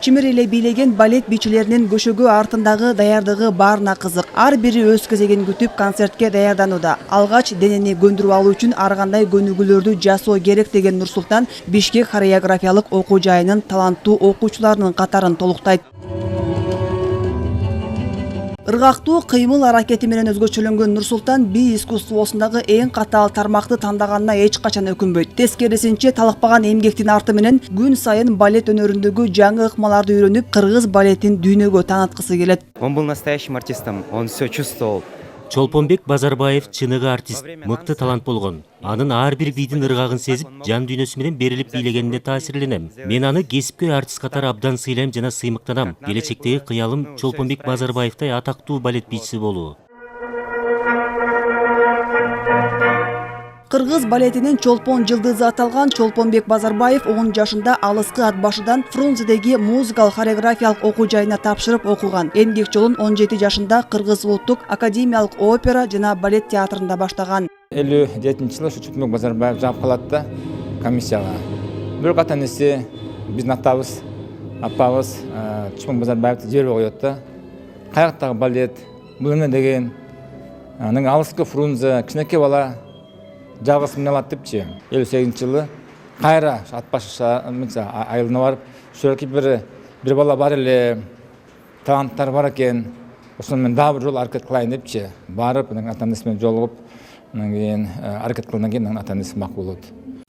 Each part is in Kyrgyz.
Чимир эле бийлеген балет бийчилеринин көшөгө артындагы даярдыгы баарына кызык. Ар бири өз кезегин күтүп концертке даярданууда. Алгач денени көндүрүп алуу үчүн ар кандай көнүгүүлөрдү жасоо керек деген Нур-Султан Бишкек хореографиялык окуу жайынын таланттуу окуучуларынын катарын толуктайт. Ыргактуу кыймыл аракети менен өзгөчөлөнгөн Нур-Султан бий искусствосундагы эң катаал тармакты тандаганына эч качан өкүнбөйт. Тескерисинче, талакпаган эмгектин арты менен күн сайын балет өнөрүндөгү жаңы ыкмаларды үйрөнүп, кыргыз балетин дүйнөгө тааныткысы келет. Он был настоящим артистом, он все чувствовал. Чолпонбек Базарбаев чыныгы артист, мыкты талант болгон. Анын ар бир бийдин ыргагын сезип, жан дүйнөсү менен берилип бийлегенине таасирленем. Мен аны кесипкөй артист катары абдан сыйлайм жана сыймыктанам. Келечектеги кыялым Чолпонбек Базарбаевтай атактуу балет бийчиси болуу. Кыргыз балетинин чолпон жылдызы аталган Чолпонбек Базарбаев 10 жашында алыскы ат башыдан Фрунзедеги музыкалык хореографиялык окуу жайына тапшырып окуган. Эмгек жолун 17 жашында Кыргыз улуттук академиялык опера жана балет театрында баштаган. 57-жылы Чолпонбек Базарбаев жаап калат да комиссияга. Бирок ата-энеси биздин атабыз, апабыз Чолпонбек Базарбаевди жиберип коет да. Каяктагы балет, бул эмне деген? Анын алыскы Фрунзе, кичинекей бала жалгыз міне алат депчи. 58-жылы кайра ат башы айылына барып, шөлки бир бала бар эле, таланттар бар экен. Ошону мен дагы бир жолу аракет кылайын депчи. Барып, ата-энеси менен жолугуп, анан кийин аракет кылгандан кийин ата-энеси макул болот.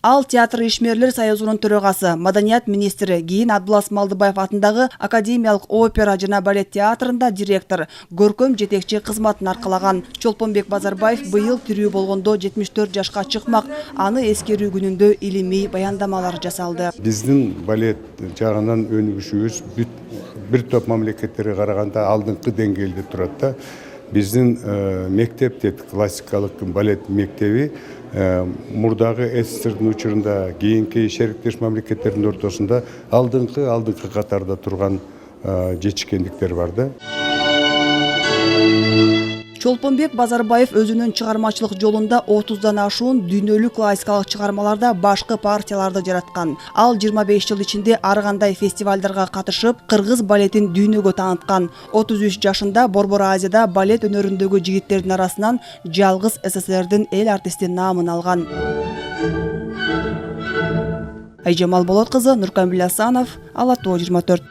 Ал театр ишмерлер союзунун төрөгасы, маданият министри, кийин Абдулас Малдыбаев атындагы академиялык опера жана балет театрында директор, көркөм жетекчи кызматын аркалаган. Чолпонбек Базарбаев быйыл тирүү болгондо 74 жашка чыкмак. Аны эскерүү күнүндө илимий баяндамалар жасалды. Биздин балет жагынан өнүгүшүбүз бир топ мамлекеттерге караганда алдыңкы деңгээлде турат да. Биздин мектеп дейт, классикалык балет мектеби мурдагы СССРдин учурунда кийинки шериктеш мамлекеттердин ортосунда алдыңкы катарда турган жетишкендиктер бар да. Чолпонбек Базарбаев өзүнүн чыгармачылык жолунда 30дан ашуун дүйнөлүк классикалык чыгармаларда башкы партияларды жараткан. Ал 25 жыл ичинде ар кандай фестивалдарга катышып, кыргыз балетин дүйнөгө тааныткан. 33 жашында Борбор Азияда балет өнөрүндөгү жигиттердин арасынан жалгыз СССРдин эл артисти наамын алган. Айжамал Болот кызы, Нуркамил Асанов, Ала Тоо 24.